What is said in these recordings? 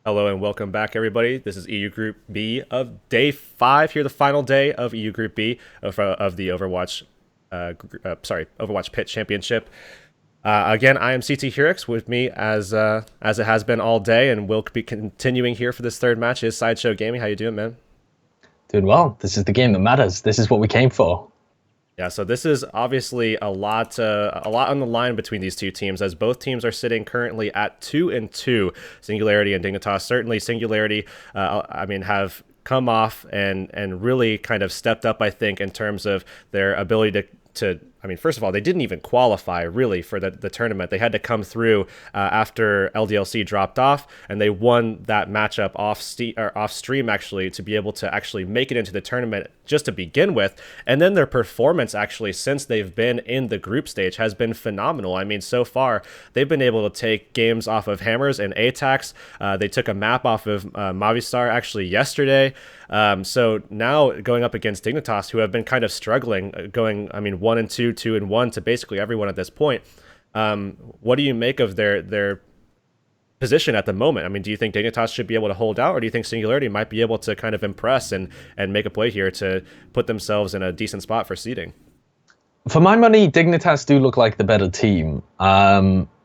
Hello and welcome back, everybody. This is EU Group B of Day 5 here, the final day of EU Group B of the Overwatch PIT Championship. Again, I am CT Hurix. With me, as it has been all day, and we'll be continuing here for this third match, is Sideshow Gaming. How you doing, man? Doing well. This is the game that matters. This is what we came for. Yeah, so this is obviously a lot on the line between these two teams, as both teams are sitting currently at 2-2. Singularity and Dignitas. Certainly, Singularity, have come off and really kind of stepped up, I think, in terms of their ability to first of all, they didn't even qualify really for the tournament. They had to come through after LDLC dropped off, and they won that matchup off stream actually to be able to actually make it into the tournament just to begin with. And then their performance actually since they've been in the group stage has been phenomenal. I mean, so far they've been able to take games off of Hammers and ATAX. They took a map off of Movistar actually yesterday. So now going up against Dignitas, who have been kind of struggling, going 1-2, 2-1 to basically everyone at this point. What do you make of their position at the moment? I mean, do you think Dignitas should be able to hold out, or do you think Singularity might be able to kind of impress and make a play here to put themselves in a decent spot for seeding? For my money, Dignitas do look like the better team.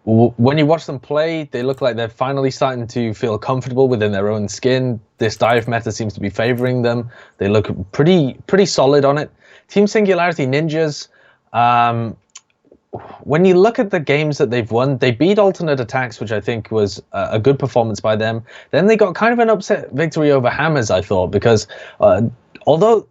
When you watch them play, they look like they're finally starting to feel comfortable within their own skin. This dive meta seems to be favoring them. They look pretty solid on it. Team Singularity Ninjas, when you look at the games that they've won, they beat Alternate Attacks, which I think was a good performance by them. Then they got kind of an upset victory over Hammers, I thought, because although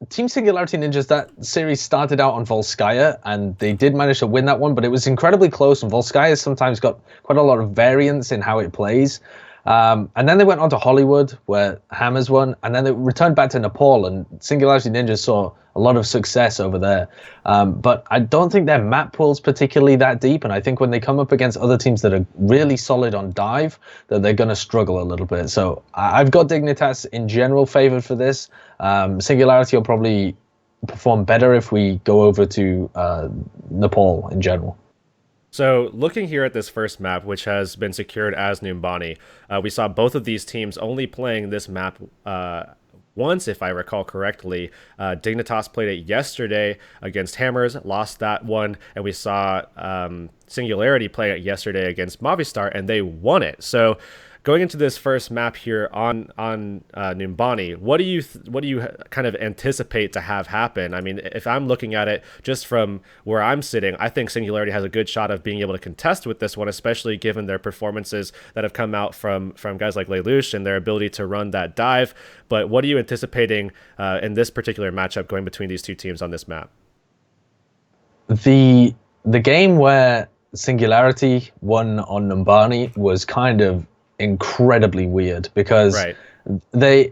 Team Singularity Ninjas, that series started out on Volskaya, and they did manage to win that one, but it was incredibly close, and Volskaya's sometimes got quite a lot of variance in how it plays. And then they went on to Hollywood, where Hammers won, and then they returned back to Nepal, and Singularity Ninjas saw a lot of success over there. But I don't think their map pool's particularly that deep, and I think when they come up against other teams that are really solid on dive, that they're going to struggle a little bit. So I've got Dignitas in general favored for this. Singularity will probably perform better if we go over to Nepal in general. So looking here at this first map, which has been secured as Numbani, we saw both of these teams only playing this map once, if I recall correctly. Dignitas played it yesterday against Hammers, lost that one, and we saw Singularity play it yesterday against Movistar, and they won it. So going into this first map here on Numbani, what do you kind of anticipate to have happen? I mean, if I'm looking at it just from where I'm sitting, I think Singularity has a good shot of being able to contest with this one, especially given their performances that have come out from guys like Lelouch and their ability to run that dive. But what are you anticipating in this particular matchup going between these two teams on this map? The game where Singularity won on Numbani was kind of incredibly weird, because right. they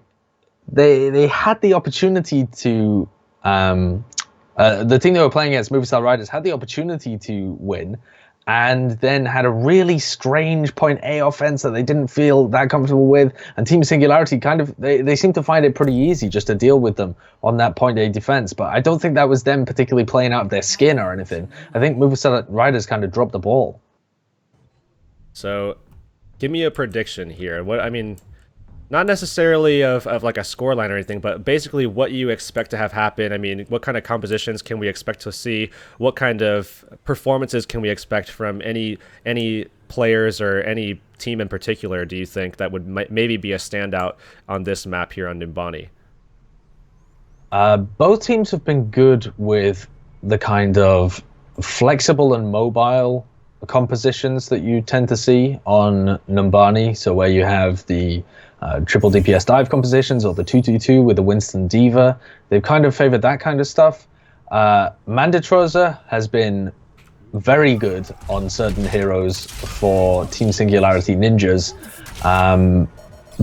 had the opportunity to the team they were playing against, Movistar Riders, had the opportunity to win, and then had a really strange point A offense that they didn't feel that comfortable with, and Team Singularity kind of they seem to find it pretty easy just to deal with them on that point A defense. But I don't think that was them particularly playing out of their skin or anything. I think Movistar Riders kind of dropped the ball. So give me a prediction here. Not necessarily of like a scoreline or anything, but basically what you expect to have happen. I mean, what kind of compositions can we expect to see? What kind of performances can we expect from any players or any team in particular, do you think, that would maybe be a standout on this map here on Numbani? Both teams have been good with the kind of flexible and mobile compositions that you tend to see on Numbani. So where you have the triple DPS dive compositions, or the 2-2-2 with the Winston Diva, they've kind of favored that kind of stuff. Mandatroza has been very good on certain heroes for Team Singularity Ninjas,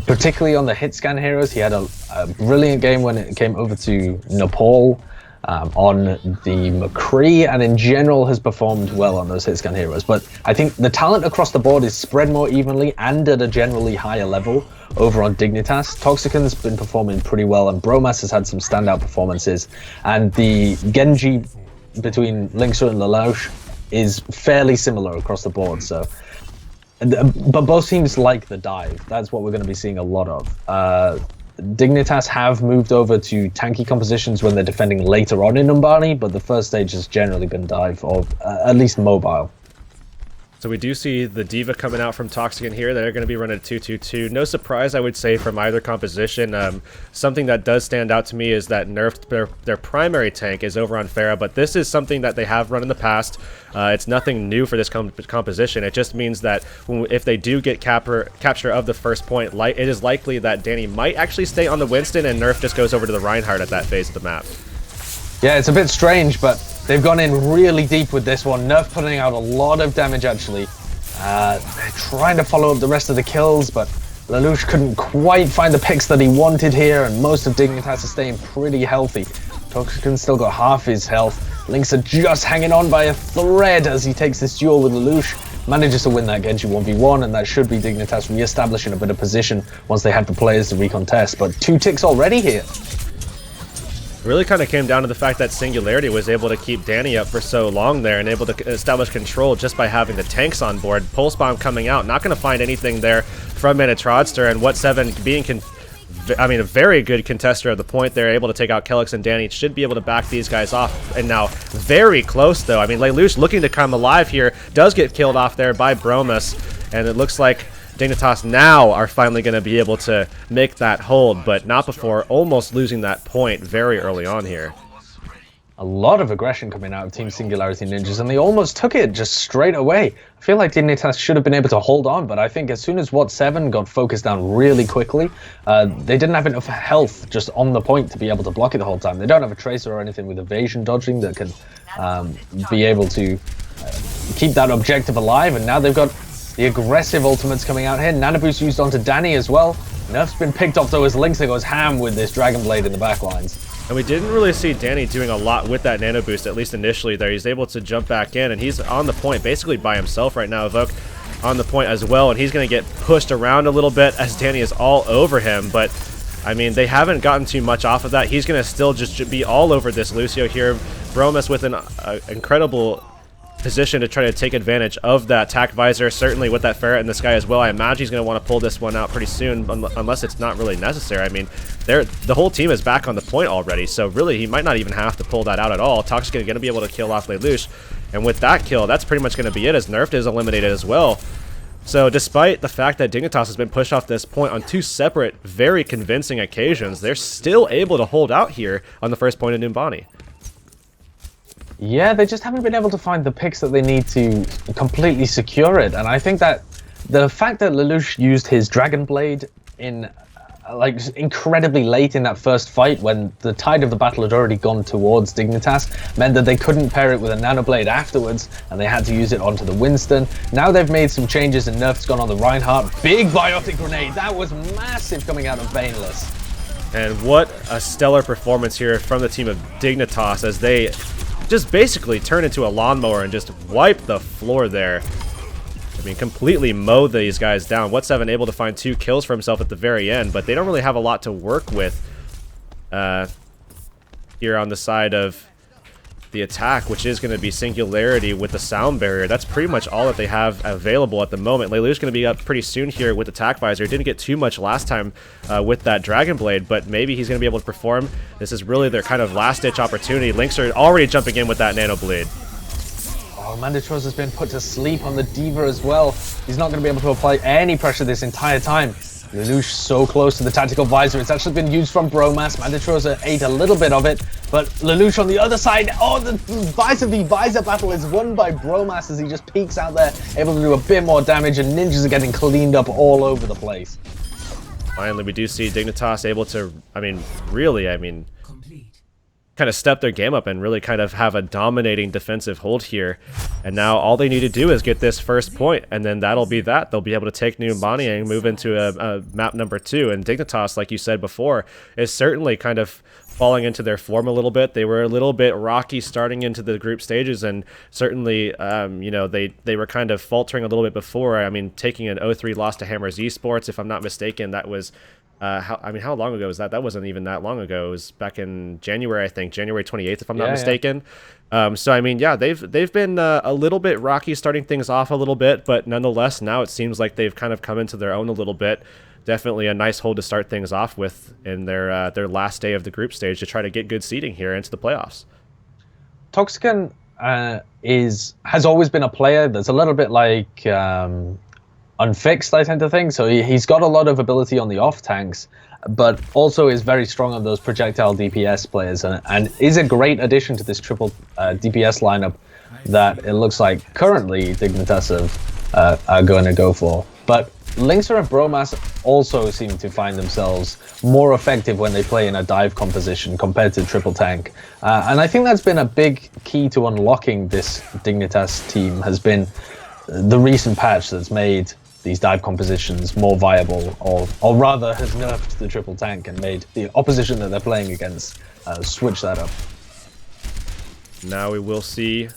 particularly on the hit scan heroes. He had a brilliant game when it came over to Nepal on the McCree, and in general has performed well on those hit scan heroes. But I think the talent across the board is spread more evenly and at a generally higher level over on Dignitas. Toxican's been performing pretty well, and Bromas has had some standout performances, and the Genji between Linksu and Lelouch is fairly similar across the board. So But both teams like the dive. That's what we're going to be seeing a lot of. Dignitas have moved over to tanky compositions when they're defending later on in Umbani, but the first stage has generally been dive, or at least mobile. So we do see the Diva coming out from Toxic in here. They're going to be running a 2-2-2. No surprise, I would say, from either composition. Something that does stand out to me is that nerfed their primary tank is over on Pharah, but this is something that they have run in the past. It's nothing new for this composition. It just means that if they do get capture of the first point, it is likely that Danny might actually stay on the Winston and Nerf just goes over to the Reinhardt at that phase of the map. Yeah, it's a bit strange, but they've gone in really deep with this one. Nerf putting out a lot of damage, actually. They're trying to follow up the rest of the kills, but Lelouch couldn't quite find the picks that he wanted here, and most of Dignitas is staying pretty healthy. Toxican's still got half his health. Lynx are just hanging on by a thread as he takes this duel with Lelouch. Manages to win that Genji 1v1, and that should be Dignitas re-establishing a bit of position once they have the players to recontest. But 2 ticks already here. Really kind of came down to the fact that Singularity was able to keep Danny up for so long there and able to establish control just by having the tanks on board. Pulse Bomb coming out, not going to find anything there from Manitrodster, and What7 being a very good contester of the point there, able to take out Kelix and Danny, should be able to back these guys off. And now very close though. I mean, Lelouch looking to come alive here, does get killed off there by Bromus, and it looks like Dignitas now are finally going to be able to make that hold, but not before almost losing that point very early on here. A lot of aggression coming out of Team Singularity Ninjas, and they almost took it just straight away. I feel like Dignitas should have been able to hold on, but I think as soon as What7 got focused down really quickly, they didn't have enough health just on the point to be able to block it the whole time. They don't have a Tracer or anything with evasion dodging that can be able to keep that objective alive, and now they've got the aggressive ultimates coming out here. Nano Boost used onto Danny as well. Nerf's been picked off though as Lynx goes ham with this Dragon Blade in the backlines. And we didn't really see Danny doing a lot with that Nano Boost, at least initially there. He's able to jump back in, and he's on the point basically by himself right now. Evoke on the point as well, and he's going to get pushed around a little bit as Danny is all over him. But, I mean, they haven't gotten too much off of that. He's going to still just be all over this Lucio here. Bromus with an incredible position to try to take advantage of that tack visor, certainly with that ferret in the sky as well. I imagine he's going to want to pull this one out pretty soon, unless it's not really necessary. I mean, the whole team is back on the point already, so really he might not even have to pull that out at all. Toxic's going to be able to kill off Lelouch, and with that kill, that's pretty much going to be it, as Nerfed is eliminated as well. So despite the fact that Dignitas has been pushed off this point on 2 separate, very convincing occasions, they're still able to hold out here on the first point in Numbani. Yeah, they just haven't been able to find the picks that they need to completely secure it. And I think that the fact that Lelouch used his Dragon Blade in like incredibly late in that first fight, when the tide of the battle had already gone towards Dignitas, meant that they couldn't pair it with a Nano Blade afterwards, and they had to use it onto the Winston. Now they've made some changes, and Nerf's gone on the Reinhardt. Big Biotic Grenade, that was massive coming out of Baneless. And what a stellar performance here from the team of Dignitas, as they just basically turn into a lawnmower and just wipe the floor there. I mean, completely mow these guys down. What7 able to find 2 kills for himself at the very end, but they don't really have a lot to work with here on the side of the attack, which is going to be Singularity with the sound barrier. That's pretty much all that they have available at the moment. Lelouch's going to be up pretty soon here with the attack visor. Didn't get too much last time with that Dragon Blade, but maybe he's going to be able to perform. This is really their kind of last-ditch opportunity. Lynx are already jumping in with that Nano Blade. Oh, Mandatros has been put to sleep on the Diva as well. He's not going to be able to apply any pressure this entire time. Lelouch so close to the tactical visor. It's actually been used from Bromas. Mandatrosa ate a little bit of it, but Lelouch on the other side. Oh, the visor v visor battle is won by Bromas as he just peeks out there, able to do a bit more damage, and ninjas are getting cleaned up all over the place. Finally, we do see Dignitas able to, really, kind of step their game up and really kind of have a dominating defensive hold here. And now all they need to do is get this first point, and then that'll be that. They'll be able to take New Umbani and move into a map number 2. And Dignitas, like you said before, is certainly kind of falling into their form a little bit. They were a little bit rocky starting into the group stages, and certainly, they were kind of faltering a little bit before. I mean, taking an 0-3 loss to Hammers Esports, if I'm not mistaken, that was How long ago was that? That wasn't even that long ago. It was back in January, I think, January 28th, if I'm not Yeah, yeah. mistaken. So I mean, yeah, they've been a little bit rocky, starting things off a little bit, but nonetheless, now it seems like they've kind of come into their own a little bit. Definitely a nice hold to start things off with in their last day of the group stage to try to get good seeding here into the playoffs. Toxican has always been a player that's a little bit like unfixed, I tend to think. So he's got a lot of ability on the off tanks, but also is very strong on those projectile DPS players, and is a great addition to this triple DPS lineup that it looks like currently Dignitas are going to go for. But Linkser and Bromas also seem to find themselves more effective when they play in a dive composition compared to triple tank. And I think that's been a big key to unlocking this Dignitas team, has been the recent patch that's made these dive compositions more viable, or rather has nerfed the triple tank and made the opposition that they're playing against switch that up. Now we will see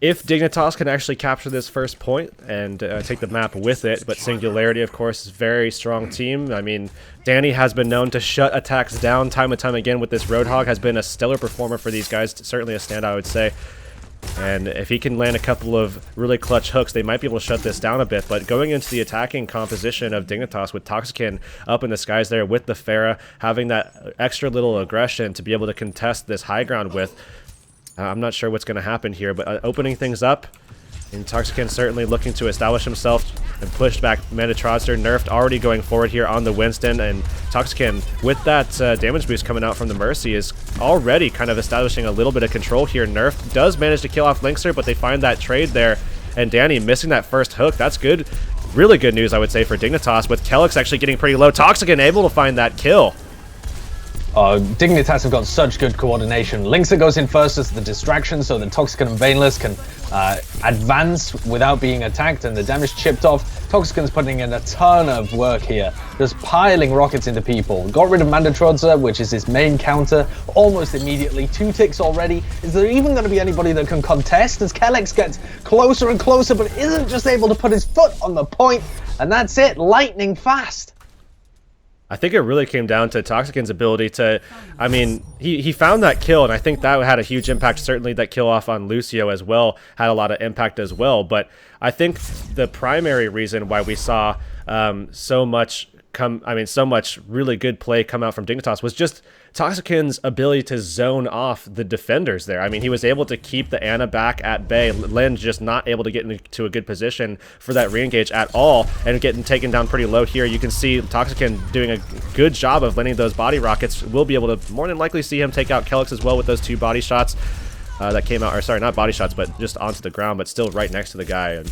if Dignitas can actually capture this first point and take the map with it, but Singularity, of course, is a very strong team. I mean, Danny has been known to shut attacks down time and time again with this Roadhog, has been a stellar performer for these guys, certainly a standout, I would say. And if he can land a couple of really clutch hooks, they might be able to shut this down a bit. But going into the attacking composition of Dignitas with Toxican up in the skies there with the Pharah, having that extra little aggression to be able to contest this high ground with, I'm not sure what's going to happen here, but opening things up, and Toxican certainly looking to establish himself and push back Metatrodster. Nerfed already going forward here on the Winston, and Toxican with that damage boost coming out from the Mercy is already kind of establishing a little bit of control here. Nerfed does manage to kill off Linkser, but they find that trade there, and Danny missing that first hook. That's good. Really good news, I would say, for Dignitas, with Kelix actually getting pretty low. Toxican able to find that kill. Dignitas have got such good coordination. Linkser goes in first as the distraction so that Toxican and Veinless can advance without being attacked and the damage chipped off. Toxican's putting in a ton of work here, just piling rockets into people. Got rid of Metatrodster, which is his main counter, almost immediately. 2 ticks already. Is there even going to be anybody that can contest as Kelix gets closer and closer, but isn't just able to put his foot on the point? And that's it, lightning fast. I think it really came down to Toxican's ability to, I mean, he found that kill, and I think that had a huge impact. Certainly that kill off on Lucio as well had a lot of impact as well. But I think the primary reason why we saw so much really good play come out from Dignitas was just Toxican's ability to zone off the defenders there. I mean, he was able to keep the Ana back at bay. Lin just not able to get into a good position for that re-engage at all, and getting taken down pretty low here. You can see Toxican doing a good job of landing those body rockets. We'll be able to more than likely see him take out Kelix as well with those 2 body shots that came out, or sorry, not body shots, but just onto the ground, but still right next to the guy. And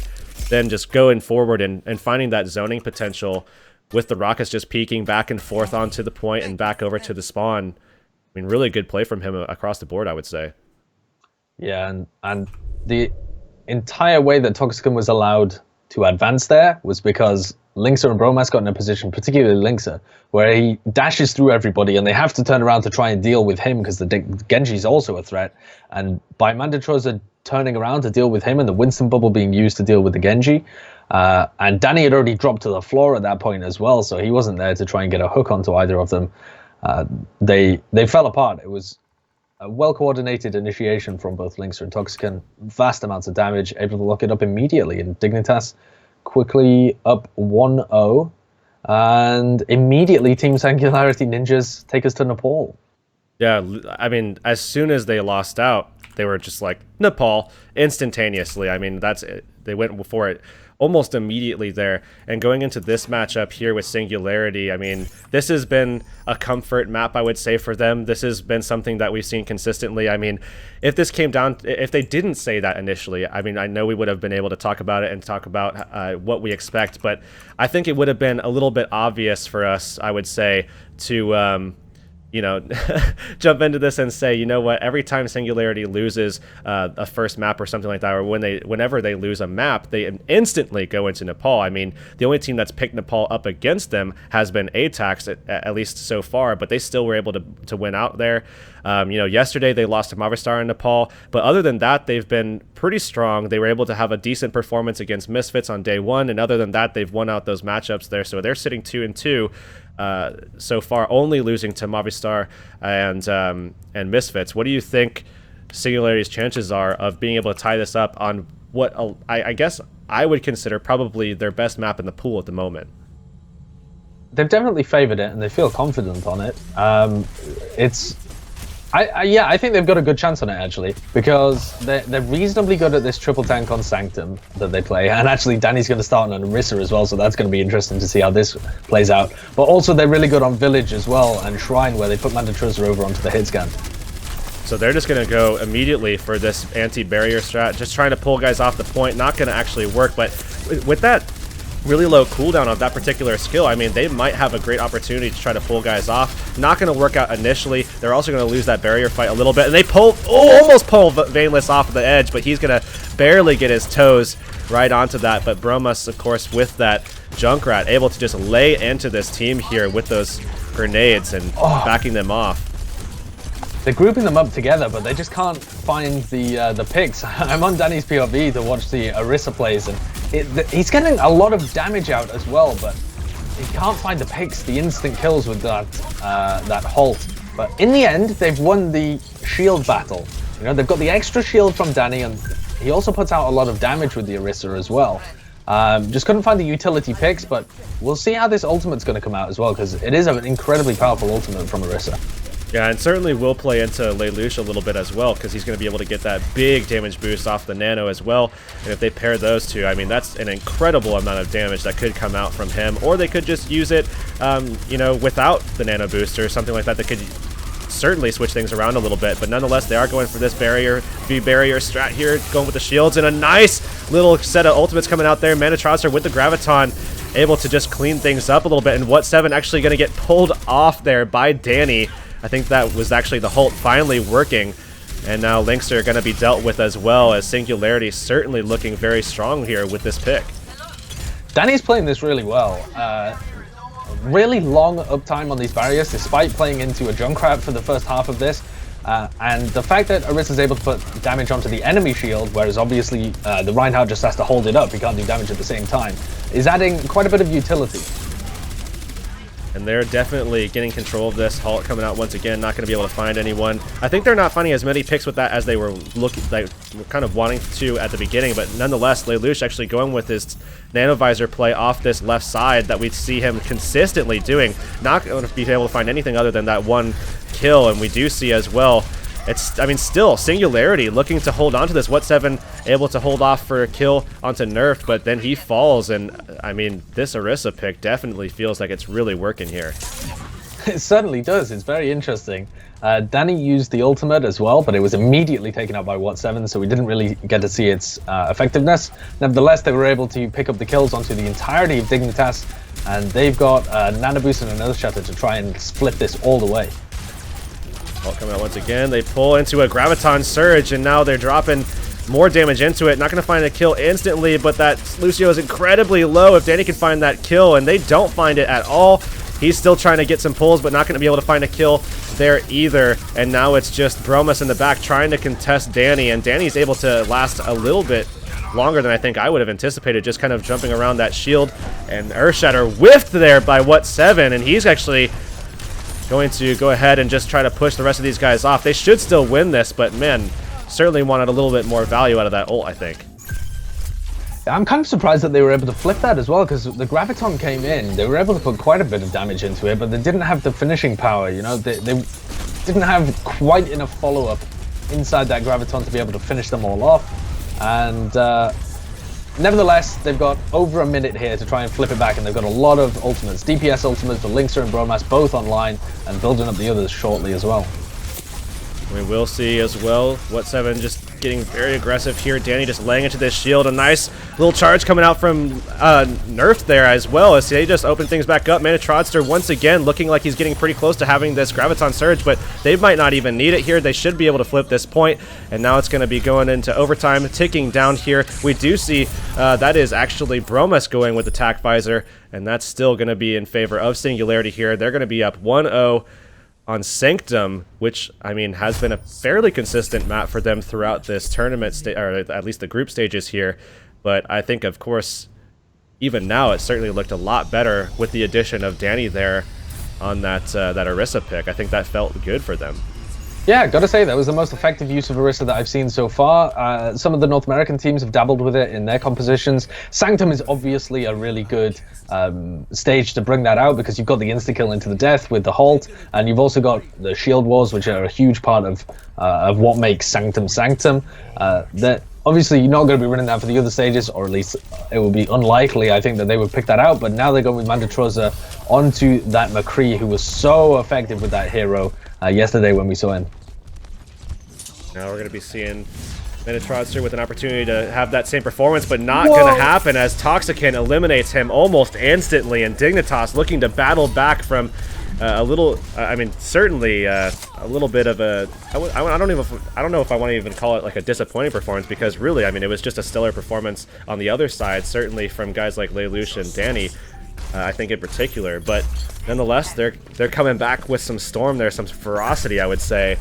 then just going forward and finding that zoning potential with the rockets just peeking back and forth onto the point and back over to the spawn. I mean, really good play from him across the board, I would say. Yeah, and the entire way that Toxican was allowed to advance there was because Linkser and Bromas got in a position, particularly Linkser, where he dashes through everybody and they have to turn around to try and deal with him because the Genji's also a threat. And by Mandatroza turning around to deal with him and the Winston bubble being used to deal with the Genji, and Danny had already dropped to the floor at that point as well, so he wasn't there to try and get a hook onto either of them. They fell apart. It was a well-coordinated initiation from both Linkser and Toxican. Vast amounts of damage, able to lock it up immediately, and Dignitas quickly up 1-0, and immediately Team Singularity Ninjas take us to Nepal. Yeah, I mean, as soon as they lost out, they were just like, Nepal, instantaneously. I mean, that's it. They went for it almost immediately there. And going into this matchup here with Singularity, I mean, this has been a comfort map, I would say, for them. This has been something that we've seen consistently. I mean, if this came down, if they didn't say that initially, I mean, I know we would have been able to talk about it and talk about what we expect, but I think it would have been a little bit obvious for us, I would say, to you know, jump into this and say, you know what, every time Singularity loses a first map or something like that, or whenever they lose a map, they instantly go into Nepal. I mean, the only team that's picked Nepal up against them has been ATAX, at least so far, but they still were able to win out there. You know, yesterday they lost to Movistar in Nepal, but other than that, they've been pretty strong. They were able to have a decent performance against Misfits on day 1, and other than that, they've won out those matchups there, so they're sitting 2-2. so far, only losing to Movistar and Misfits. What do you think Singularity's chances are of being able to tie this up on what I guess I would consider probably their best map in the pool at the moment? They've definitely favored it, and they feel confident on it. Yeah, I think they've got a good chance on it, actually, because they're reasonably good at this triple tank on Sanctum that they play, and actually Danny's going to start on Orisa as well, so that's going to be interesting to see how this plays out. But also they're really good on Village as well, and Shrine, where they put Mandatruzza over onto the hit scan. So they're just going to go immediately for this anti-barrier strat, just trying to pull guys off the point. Not going to actually work, but with that really low cooldown of that particular skill, I mean, they might have a great opportunity to try to pull guys off. Not going to work out initially. They're also going to lose that barrier fight a little bit, and they almost pull Vainless off the edge, but he's going to barely get his toes right onto that. But Bromas, of course, with that Junkrat, able to just lay into this team here with those grenades and backing them off. They're grouping them up together, but they just can't find the picks. I'm on Danny's POV to watch the Orisa plays, and he's getting a lot of damage out as well, but he can't find the picks, the instant kills with that halt. But in the end, they've won the shield battle. You know, they've got the extra shield from Danny, and he also puts out a lot of damage with the Orisa as well. Just couldn't find the utility picks, but we'll see how this ultimate's going to come out as well, because it is an incredibly powerful ultimate from Orisa. Yeah, and certainly will play into Lelouch a little bit as well, because he's going to be able to get that big damage boost off the Nano as well. And if they pair those two, I mean, that's an incredible amount of damage that could come out from him. Or they could just use it, you know, without the Nano booster or something like that. That could certainly switch things around a little bit. But nonetheless, they are going for this barrier strat here, going with the shields, and a nice little set of ultimates coming out there. Mandatruzza with the Graviton, able to just clean things up a little bit. And What7 actually going to get pulled off there by Danny. I think that was actually the Holt finally working, and now Lynx are going to be dealt with as well, as Singularity certainly looking very strong here with this pick. Danny's playing this really well. Really long uptime on these barriers, despite playing into a Junkrat for the first half of this. And the fact that Orisa's able to put damage onto the enemy shield, whereas obviously the Reinhardt just has to hold it up, he can't do damage at the same time, is adding quite a bit of utility. And they're definitely getting control of this. Halt coming out once again, not going to be able to find anyone. I think they're not finding as many picks with that as they were kind of wanting to at the beginning, but nonetheless, Lelouch actually going with his nanovisor play off this left side that we see him consistently doing. Not going to be able to find anything other than that one kill, and we do see as well, I mean, still, Singularity looking to hold on to this. What7 able to hold off for a kill onto Nerf, but then he falls, and I mean, this Orisa pick definitely feels like it's really working here. It certainly does. It's very interesting. Danny used the ultimate as well, but it was immediately taken out by What7, so we didn't really get to see its effectiveness. Nevertheless, they were able to pick up the kills onto the entirety of Dignitas, and they've got Nano Boost and another Shatter to try and split this all the way. Coming out once again, they pull into a Graviton Surge, and now they're dropping more damage into it. Not going to find a kill instantly, but that Lucio is incredibly low if Danny can find that kill, and they don't find it at all. He's still trying to get some pulls, but not going to be able to find a kill there either. And now it's just Bromas in the back trying to contest Danny, and Danny's able to last a little bit longer than I think I would have anticipated, just kind of jumping around that shield. And Earthshatter whiffed there by What7, and he's actually going to go ahead and just try to push the rest of these guys off. They should still win this, but man, certainly wanted a little bit more value out of that ult, I think. I'm kind of surprised that they were able to flip that as well, because the Graviton came in. They were able to put quite a bit of damage into it, but they didn't have the finishing power, you know? They didn't have quite enough follow-up inside that Graviton to be able to finish them all off. And nevertheless, they've got over a minute here to try and flip it back, and they've got a lot of ultimates. DPS ultimates for Linkster and Bromas both online, and building up the others shortly as well. We will see as well. What7 just getting very aggressive here. Danny just laying into this shield. A nice little charge coming out from Nerf there as well, as they just open things back up. Mandatruzza once again looking like he's getting pretty close to having this Graviton Surge, but they might not even need it here. They should be able to flip this point, and now it's going to be going into overtime, ticking down here. We do see that is actually Bromas going with the Tac Visor, and that's still going to be in favor of Singularity here. They're going to be up 1-0 on Sanctum, which, I mean, has been a fairly consistent map for them throughout this tournament, or at least the group stages here. But I think, of course, even now, it certainly looked a lot better with the addition of Danny there. on that that Orisa pick. I think that felt good for them. Yeah, gotta say, that was the most effective use of Orisa that I've seen so far. Some of the North American teams have dabbled with it in their compositions. Sanctum is obviously a really good stage to bring that out, because you've got the insta-kill into the death with the halt, and you've also got the shield wars, which are a huge part of what makes Sanctum Sanctum. That obviously you're not going to be running that for the other stages, or at least it would be unlikely, I think, that they would pick that out. But now they're going with Mandatroza onto that McCree, who was so effective with that hero yesterday when we saw him. Now we're going to be seeing Mandatroza with an opportunity to have that same performance, but not going to happen, as Toxican eliminates him almost instantly, and Dignitas looking to battle back from a little, I mean, certainly a little bit of a, I don't know if I want to even call it like a disappointing performance, because really, I mean, it was just a stellar performance on the other side, certainly from guys like Lelouch and Danny, I think in particular, but nonetheless, they're coming back with some storm there, some ferocity, I would say,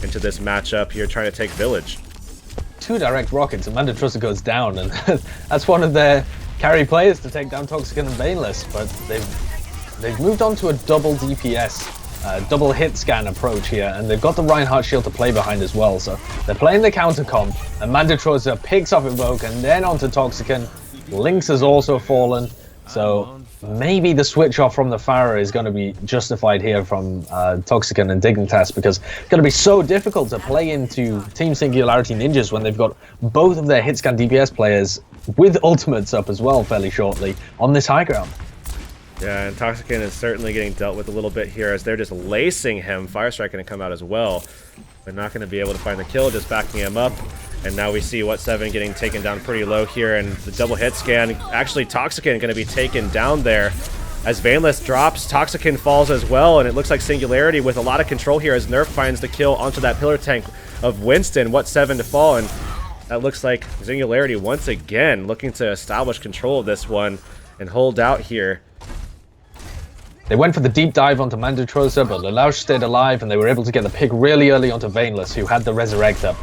into this matchup here, trying to take Village. 2 direct rockets, and Mandatroza goes down, and that's one of their carry players to take down Toxican and Baneless, but they've moved on to a double DPS, double hit scan approach here, and they've got the Reinhardt shield to play behind as well, so they're playing the counter comp, and Mandatroza picks off Evoke, and then onto Toxican. Lynx has also fallen, so maybe the switch off from the Pharah is going to be justified here from Toxican and Dignitas, because it's going to be so difficult to play into Team Singularity Ninjas when they've got both of their hitscan DPS players with ultimates up as well fairly shortly on this high ground. Yeah, and Toxican is certainly getting dealt with a little bit here, as they're just lacing him. Firestrike going to come out as well. They're not going to be able to find the kill, just backing him up. And now we see What7 getting taken down pretty low here, and the double hit scan. Actually, Toxican going to be taken down there. As Vaneless drops, Toxican falls as well, and it looks like Singularity with a lot of control here as Nerf finds the kill onto that pillar tank of Winston. What7 to fall, and that looks like Singularity once again looking to establish control of this one and hold out here. They went for the deep dive onto Mandatroza, but Lelouch stayed alive, and they were able to get the pick really early onto Vaneless, who had the Resurrect up.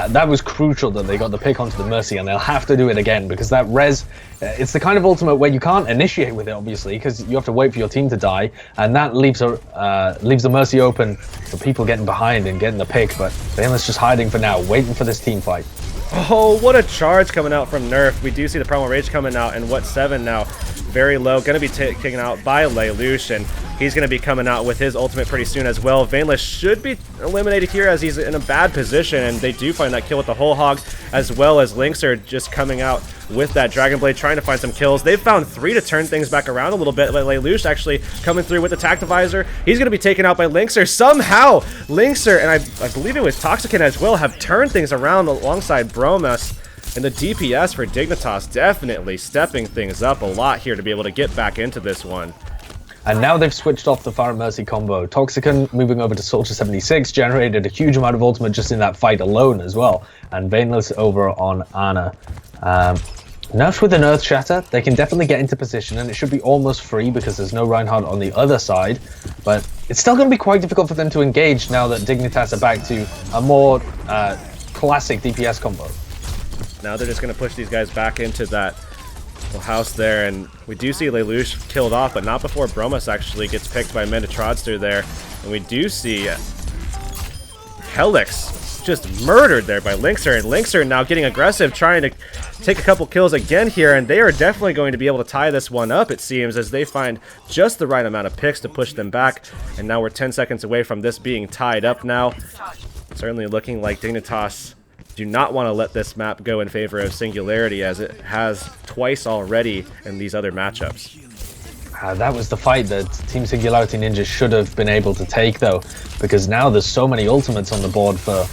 That was crucial that they got the pick onto the Mercy, and they'll have to do it again, because that res, it's the kind of ultimate where you can't initiate with it, obviously, because you have to wait for your team to die, and that leaves the Mercy open for people getting behind and getting the pick, but Vaneless just hiding for now, waiting for this team fight. Oh, what a charge coming out from Nerf. We do see the Primal Rage coming out, and What7 now very low, going to be taken out by Lelouch, and he's going to be coming out with his ultimate pretty soon as well. Vaneless should be eliminated here, as he's in a bad position, and they do find that kill with the Whole Hog, as well as Lynx are just coming out with that Dragon Blade, trying to find some kills. They've found 3 to turn things back around a little bit, but Lelouch actually coming through with the Tactivisor. He's going to be taken out by Lynxer. Somehow, Lynxer, and I believe it was Toxican as well, have turned things around alongside Bromas. And the DPS for Dignitas definitely stepping things up a lot here to be able to get back into this one. And now they've switched off the Pharah Mercy combo. Toxican moving over to Soldier 76 generated a huge amount of ultimate just in that fight alone as well. And Vaneless over on Ana. Nerf with an Earth Shatter, they can definitely get into position, and it should be almost free because there's no Reinhardt on the other side. But it's still going to be quite difficult for them to engage now that Dignitas are back to a more classic DPS combo. Now they're just going to push these guys back into that little house there, and we do see Lelouch killed off, but not before Bromas actually gets picked by Mandatroza there. And we do see Helix just murdered there by Lynxer, and Lynxer now getting aggressive, trying to take a couple kills again here, and they are definitely going to be able to tie this one up, it seems, as they find just the right amount of picks to push them back. And now we're 10 seconds away from this being tied up now. Certainly looking like Dignitas do not want to let this map go in favor of Singularity, as it has twice already in these other matchups. That was the fight that Team Singularity Ninjas should have been able to take, though, because now there's so many ultimates on the board for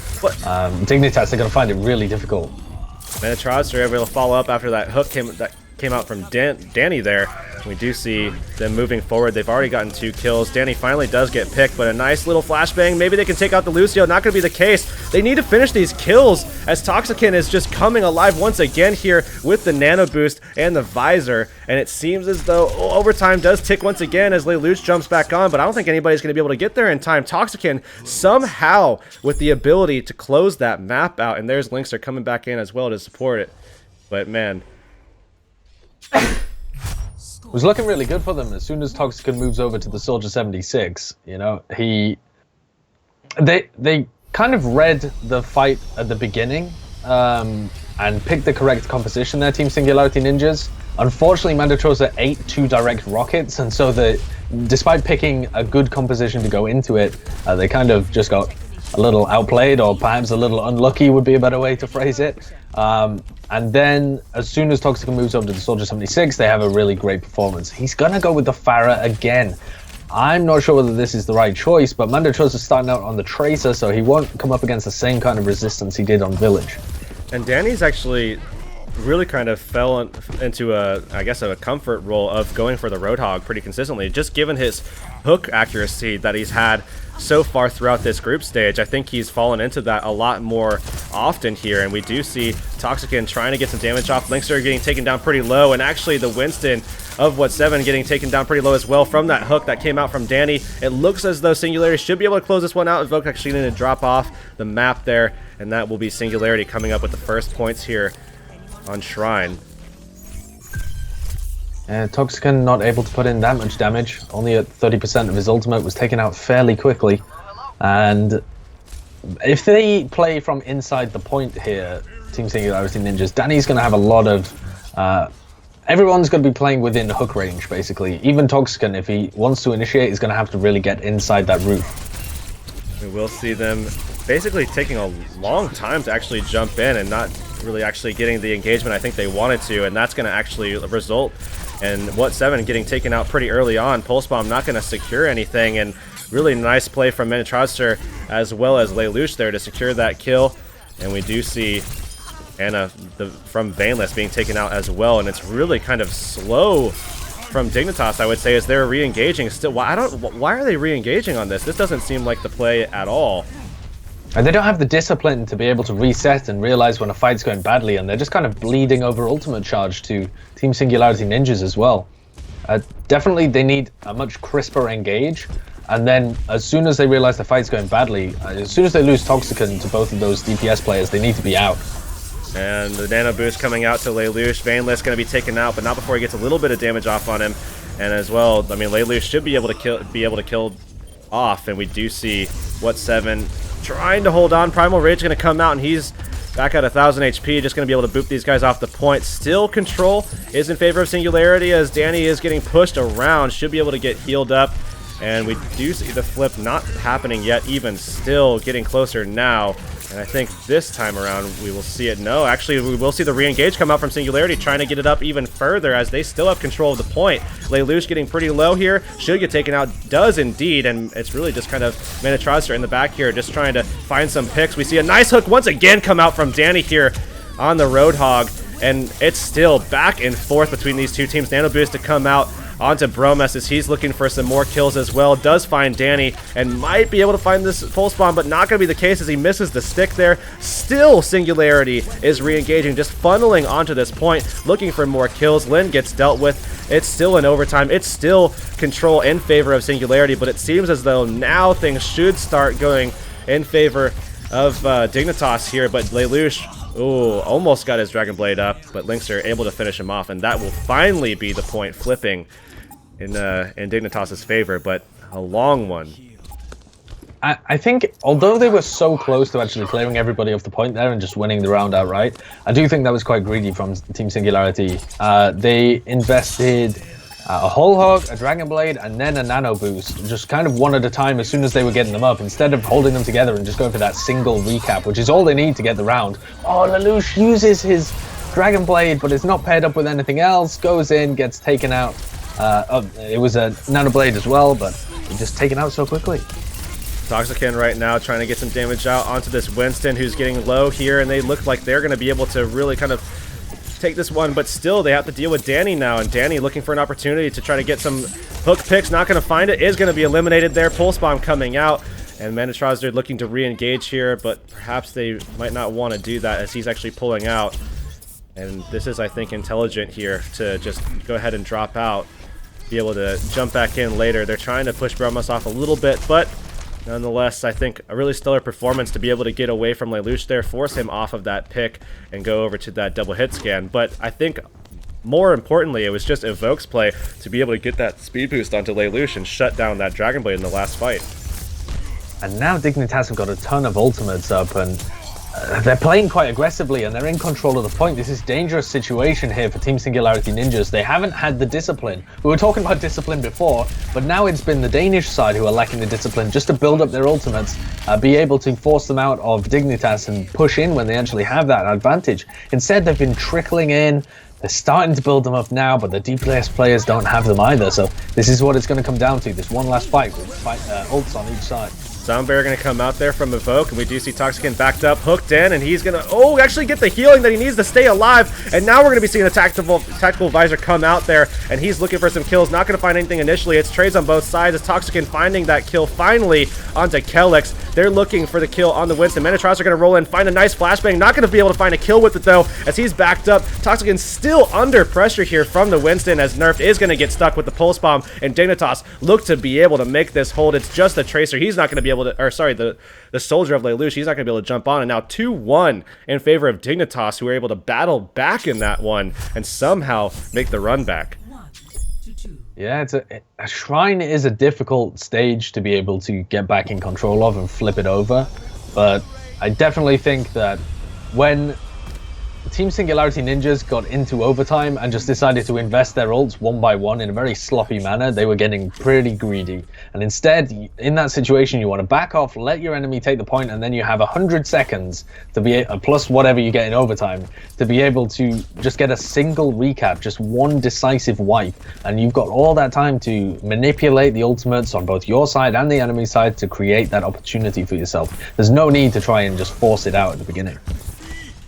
Dignitas, they're going to find it really difficult. Mandatroza are able to follow up after that hook came out from Danny there. We do see them moving forward. They've already gotten 2 kills. Danny finally does get picked, but a nice little flashbang. Maybe they can take out the Lucio. Not going to be the case. They need to finish these kills, as Toxican is just coming alive once again here with the nano boost and the visor. And it seems as though overtime does tick once again as Lelouch jumps back on, but I don't think anybody's going to be able to get there in time. Toxican somehow with the ability to close that map out, and there's Lynxer coming back in as well to support it. But man, was looking really good for them. As soon as Toxican moves over to the Soldier 76, you know, they kind of read the fight at the beginning and picked the correct composition there, Team Singularity Ninjas. Unfortunately, Mandatrosa ate 2 direct rockets, and so despite picking a good composition to go into it, they kind of just got a little outplayed, or perhaps a little unlucky would be a better way to phrase it. And then, as soon as Toxica moves over to the Soldier 76, they have a really great performance. He's gonna go with the Pharah again. I'm not sure whether this is the right choice, but Mandatrosa is starting out on the Tracer, so he won't come up against the same kind of resistance he did on Village. And Danny's actually really kind of fell into I guess a comfort role of going for the Roadhog pretty consistently, just given his hook accuracy that he's had so far throughout this group stage. I think he's fallen into that a lot more often here, and we do see Toxican trying to get some damage off. Linkster getting taken down pretty low, and actually the Winston of What7 getting taken down pretty low as well from that hook that came out from Danny. It looks as though Singularity should be able to close this one out. Invoke actually going to drop off the map there, and that will be Singularity coming up with the first points here on Shrine. Toxican not able to put in that much damage, only at 30% of his ultimate, was taken out fairly quickly. And if they play from inside the point here, Team Singularity Ninjas, Danny's going to have a lot of... everyone's going to be playing within hook range, basically. Even Toxican, if he wants to initiate, is going to have to really get inside that roof. We will see them basically taking a long time to actually jump in and not really actually getting the engagement I think they wanted to, and that's going to actually result in What7 getting taken out pretty early on. Pulse Bomb not going to secure anything, and really nice play from Manitrodster as well as Lelouch there to secure that kill. And we do see Anna from Vaneless being taken out as well, and it's really kind of slow from Dignitas, I would say, as they're re-engaging still. Why are they re-engaging on this? This doesn't seem like the play at all. And they don't have the discipline to be able to reset and realize when a fight's going badly, and they're just kind of bleeding over ultimate charge to Team Singularity Ninjas as well. Definitely they need a much crisper engage, and then as soon as they realize the fight's going badly, as soon as they lose Toxican to both of those DPS players, they need to be out. And the nano boost coming out to Lelouch. Vaneless going to be taken out, but not before he gets a little bit of damage off on him. And as well, I mean, Lelouch should be able to kill off, and we do see What7 trying to hold on. Primal Rage going to come out, and he's back at 1,000 HP, just going to be able to boop these guys off the point. Still, control is in favor of Singularity, as Danny is getting pushed around, should be able to get healed up. And we do see the flip not happening yet, even still getting closer now. And I think this time around we will see it. No, actually we will see the re-engage come out from Singularity, trying to get it up even further as they still have control of the point. Lelouch getting pretty low here, should get taken out, does indeed, and it's really just kind of Manitrodster in the back here, just trying to find some picks. We see a nice hook once again come out from Danny here on the Roadhog, and it's still back and forth between these two teams. Nano Boost to come out onto Bromas as he's looking for some more kills as well. Does find Danny and might be able to find this pulse bomb, but not going to be the case as he misses the stick there. Still, Singularity is re-engaging, just funneling onto this point, looking for more kills. Lin gets dealt with. It's still in overtime. It's still control in favor of Singularity, but it seems as though now things should start going in favor of Dignitas here, but Lelouch, ooh, almost got his Dragon Blade up, but Linkster able to finish him off, and that will finally be the point flipping in Dignitas' favor, but a long one. I think, although they were so close to actually clearing everybody off the point there and just winning the round outright, I do think that was quite greedy from Team Singularity. They invested a Whole Hog, a Dragon Blade, and then a Nano Boost, just kind of one at a time as soon as they were getting them up, instead of holding them together and just going for that single recap, which is all they need to get the round. Oh, Lelouch uses his Dragon Blade, but it's not paired up with anything else, goes in, gets taken out. It was a Nano Blade as well, but just taken out so quickly. Toxican right now trying to get some damage out onto this Winston, who's getting low here, and they look like they're going to be able to really kind of take this one, but still they have to deal with Danny now, and Danny looking for an opportunity to try to get some hook picks, not going to find it, is going to be eliminated there. Pulse Bomb coming out, and Manitrodster looking to re-engage here, but perhaps they might not want to do that as he's actually pulling out. And this is, I think, intelligent here to just go ahead and drop out, be able to jump back in later. They're trying to push Bromas off a little bit, but nonetheless, I think a really stellar performance to be able to get away from Lelouch there, force him off of that pick, and go over to that double hit scan. But I think more importantly, it was just Evoke's play to be able to get that speed boost onto Lelouch and shut down that Dragon Blade in the last fight. And now Dignitas have got a ton of ultimates up, and they're playing quite aggressively, and they're in control of the point. This is a dangerous situation here for Team Singularity Ninjas. They haven't had the discipline. We were talking about discipline before, but now it's been the Danish side who are lacking the discipline just to build up their ultimates, be able to force them out of Dignitas and push in when they actually have that advantage. Instead, they've been trickling in. They're starting to build them up now, but the DPS players don't have them either. So this is what it's going to come down to, this one last fight with ults on each side. Soundbear going to come out there from Evoke, and we do see Toxican backed up, hooked in, and he's going to, actually get the healing that he needs to stay alive. And now we're going to be seeing the tactical advisor come out there, and he's looking for some kills. Not going to find anything initially. It's trades on both sides. It's Toxican finding that kill finally onto Kelix. They're looking for the kill on the Winston. Manitros are going to roll in, find a nice flashbang. Not going to be able to find a kill with it, though, as he's backed up. Toxican still under pressure here from the Winston, as Nerfed is going to get stuck with the Pulse Bomb, and Dignitas look to be able to make this hold. It's just the Tracer. He's not going to be able to, or sorry, the Soldier of Lelouch, he's not going to be able to jump on. And now 2-1 in favor of Dignitas, who were able to battle back in that one and somehow make the run back. Yeah, it's a Shrine is a difficult stage to be able to get back in control of and flip it over. But I definitely think that when Team Singularity Ninjas got into overtime and just decided to invest their ults one by one in a very sloppy manner, they were getting pretty greedy. And instead, in that situation, you want to back off, let your enemy take the point, and then you have 100 seconds to be plus whatever you get in overtime to be able to just get a single recap, just one decisive wipe. And you've got all that time to manipulate the ultimates on both your side and the enemy side to create that opportunity for yourself. There's no need to try and just force it out at the beginning.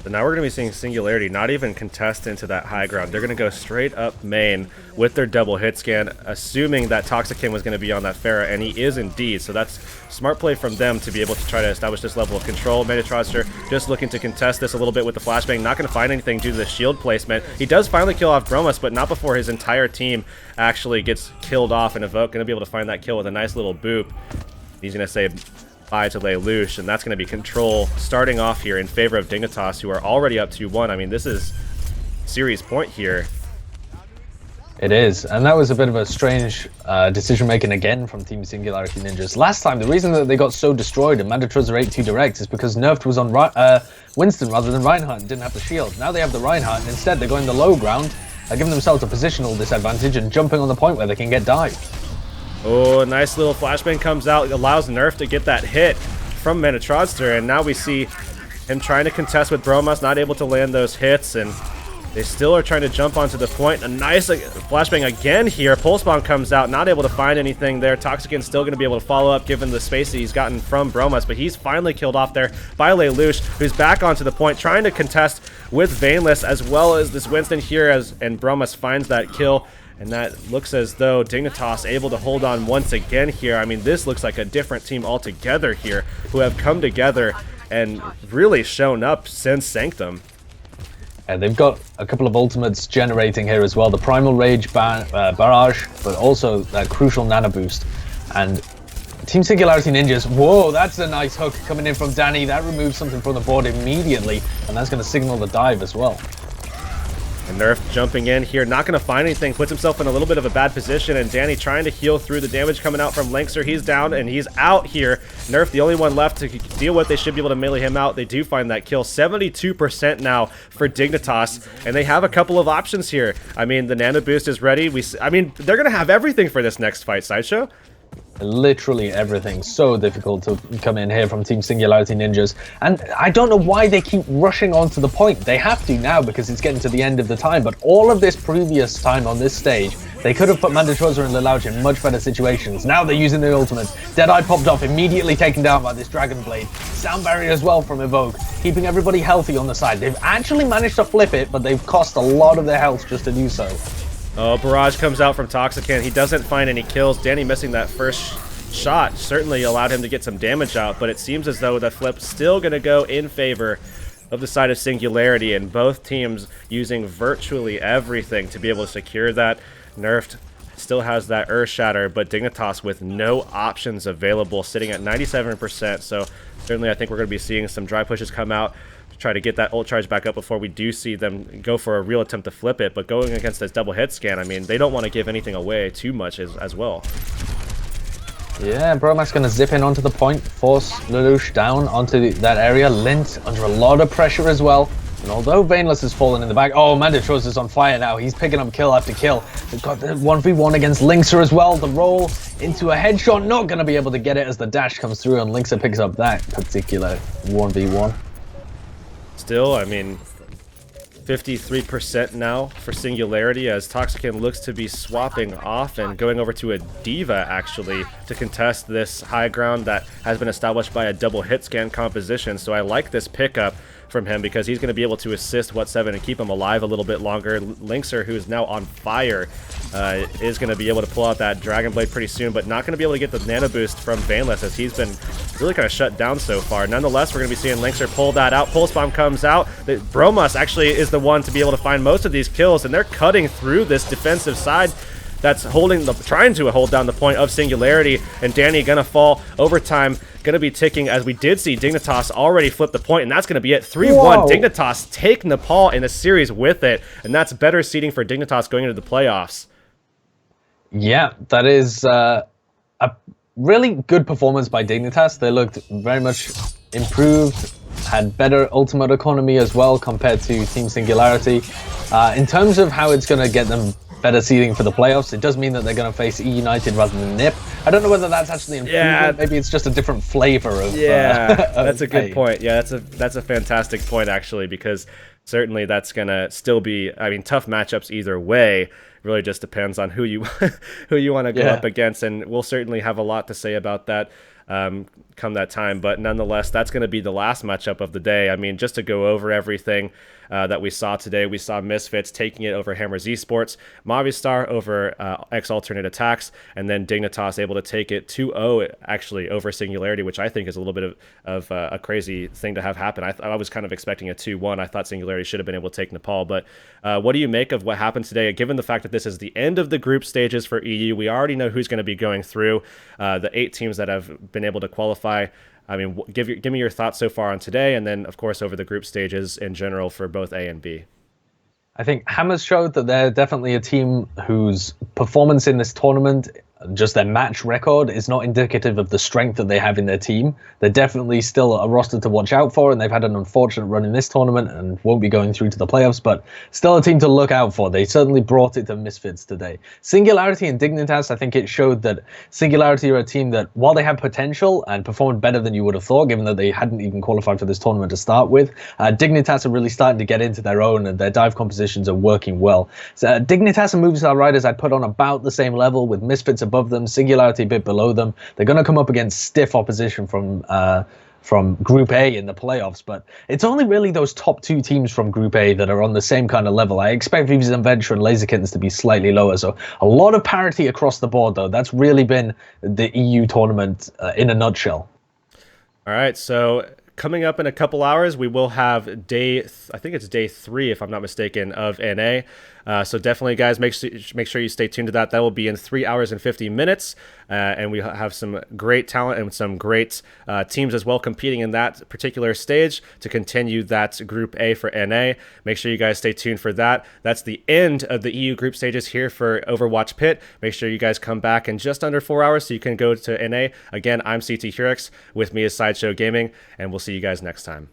So now we're going to be seeing Singularity not even contest into that high ground. They're going to go straight up main with their double hit scan, assuming that Toxican was going to be on that Pharah, and he is indeed. So that's smart play from them to be able to try to establish this level of control. Manitros just looking to contest this a little bit with the flashbang. Not going to find anything due to the shield placement. He does finally kill off Bromas, but not before his entire team actually gets killed off, and Evoke going to be able to find that kill with a nice little boop. He's going to say bye to Lelouch, and that's going to be control starting off here in favor of Dignitas, who are already up 2-1. I mean, this is series point here. It is, and that was a bit of a strange decision-making again from Team Singularity Ninjas. Last time, the reason that they got so destroyed and Mandatruzza 8-2 direct is because Nerfed was on Winston rather than Reinhardt and didn't have the shield. Now they have the Reinhardt, and instead they're going the low ground, giving themselves a positional disadvantage and jumping on the point where they can get dived. Oh, a nice little flashbang comes out, allows Nerf to get that hit from Manitrodster, and now we see him trying to contest with Bromas, not able to land those hits, and they still are trying to jump onto the point. A nice flashbang again here. Pulse Bomb comes out, not able to find anything there. Toxican's still going to be able to follow up given the space that he's gotten from Bromas, but he's finally killed off there by Lelouch, who's back onto the point, trying to contest with Veinless, as well as this Winston here, and Bromas finds that kill. And that looks as though Dignitas able to hold on once again here. I mean, this looks like a different team altogether here, who have come together and really shown up since Sanctum. And they've got a couple of ultimates generating here as well. The Primal Rage barrage, but also that crucial nano boost. And Team Singularity Ninjas, whoa, that's a nice hook coming in from Danny. That removes something from the board immediately, and that's going to signal the dive as well. And Nerf jumping in here, not going to find anything, puts himself in a little bit of a bad position, and Danny trying to heal through the damage coming out from Linkser. He's down, and he's out here. Nerf, the only one left to deal with. They should be able to melee him out. They do find that kill. 72% now for Dignitas, and they have a couple of options here. I mean, the Nano Boost is ready. I mean, they're going to have everything for this next fight, Sideshow. Literally everything. So difficult to come in here from Team Singularity Ninjas, and I don't know why they keep rushing onto the point. They have to now because it's getting to the end of the time, but all of this previous time on this stage they could have put Mandatruzza and Lelouch in much better situations. Now they're using the ultimate. Deadeye popped off, immediately taken down by this Dragon Blade. Sound barrier as well from Evoke, keeping everybody healthy on the side. They've actually managed to flip it, but they've cost a lot of their health just to do so. Oh, barrage comes out from Toxican. He doesn't find any kills. Danny missing that first shot certainly allowed him to get some damage out, but it seems as though the flip's still going to go in favor of the side of Singularity, and both teams using virtually everything to be able to secure that. Nerfed still has that Earth Shatter, but Dignitas with no options available, sitting at 97%, so certainly I think we're going to be seeing some dry pushes come out. try to get that ult charge back up before we do see them go for a real attempt to flip it. But going against this double hit scan, I mean, they don't want to give anything away too much as well. Yeah, Bromack's going to zip in onto the point, force Lelouch down onto that area. Lint under a lot of pressure as well. And although Vaneless has fallen in the back, oh, Mandichos is on fire now. He's picking up kill after kill. They've got the 1v1 against Linkser as well. The roll into a headshot, not going to be able to get it as the dash comes through, and Linkser picks up that particular 1v1. Still, I mean, 53% now for Singularity as Toxican looks to be swapping off and going over to a D.Va actually to contest this high ground that has been established by a double hit scan composition. So I like this pickup from him because he's going to be able to assist What7 and keep him alive a little bit longer. Linkser, who is now on fire, is going to be able to pull out that Dragon Blade pretty soon, but not going to be able to get the nano boost from Vaneless as he's been really kind of shut down so far. Nonetheless, we're going to be seeing Linkser pull that out. Pulse Bomb comes out. Bromas actually is the one to be able to find most of these kills, and they're cutting through this defensive side that's trying to hold down the point of Singularity, and Danny gonna fall. Overtime gonna be ticking as we did see Dignitas already flip the point, and that's gonna be it. 3-1. Dignitas take Nepal in the series with it, and that's better seeding for Dignitas going into the playoffs. Yeah, that is a really good performance by Dignitas. They looked very much improved, had better ultimate economy as well compared to Team Singularity. In terms of how it's going to get them better seeding for the playoffs, it does mean that they're going to face E United rather than NIP. I don't know whether that's actually an improvement. Maybe it's just a different flavor of that's a good point. Yeah, that's a fantastic point actually, because certainly that's going to still be, I mean, tough matchups either way. Really just depends on who you want to go up against, and we'll certainly have a lot to say about that come that time. But nonetheless, that's going to be the last matchup of the day. I mean, just to go over everything that we saw today, we saw Misfits taking it over Hammers Esports, Movistar over X Alternate Attacks, and then Dignitas able to take it 2-0 actually over Singularity, which I think is a little bit of a crazy thing to have happen. I was kind of expecting a 2-1. I thought Singularity should have been able to take Nepal, but what do you make of what happened today? Given the fact that this is the end of the group stages for EU, we already know who's going to be going through the 8 teams that have been able to qualify. I mean, give me your thoughts so far on today, and then, of course, over the group stages in general for both A and B. I think Hammers showed that they're definitely a team whose performance in this tournament, just their match record, is not indicative of the strength that they have in their team. They're definitely still a roster to watch out for, and they've had an unfortunate run in this tournament and won't be going through to the playoffs, but still a team to look out for. They certainly brought it to Misfits today. Singularity and Dignitas, I think it showed that Singularity are a team that, while they have potential and performed better than you would have thought, given that they hadn't even qualified for this tournament to start with, Dignitas are really starting to get into their own, and their dive compositions are working well. So, Dignitas and Movistar Riders I'd put on about the same level, with Misfits above them, Singularity a bit below them. They're going to come up against stiff opposition from Group A in the playoffs, but it's only really those top 2 teams from Group A that are on the same kind of level. I expect Vives Adventure and Laser Kittens to be slightly lower, so a lot of parity across the board, though. That's really been the EU tournament in a nutshell. All right, so coming up in a couple hours, we will have I think it's day 3, if I'm not mistaken, of NA. So definitely, guys, make sure you stay tuned to that. That will be in 3 hours and 50 minutes. And we have some great talent and some great teams as well competing in that particular stage to continue that Group A for NA. Make sure you guys stay tuned for that. That's the end of the EU group stages here for Overwatch PIT. Make sure you guys come back in just under 4 hours so you can go to NA. Again, I'm CT Hurix. With me is Sideshow Gaming, and we'll see you guys next time.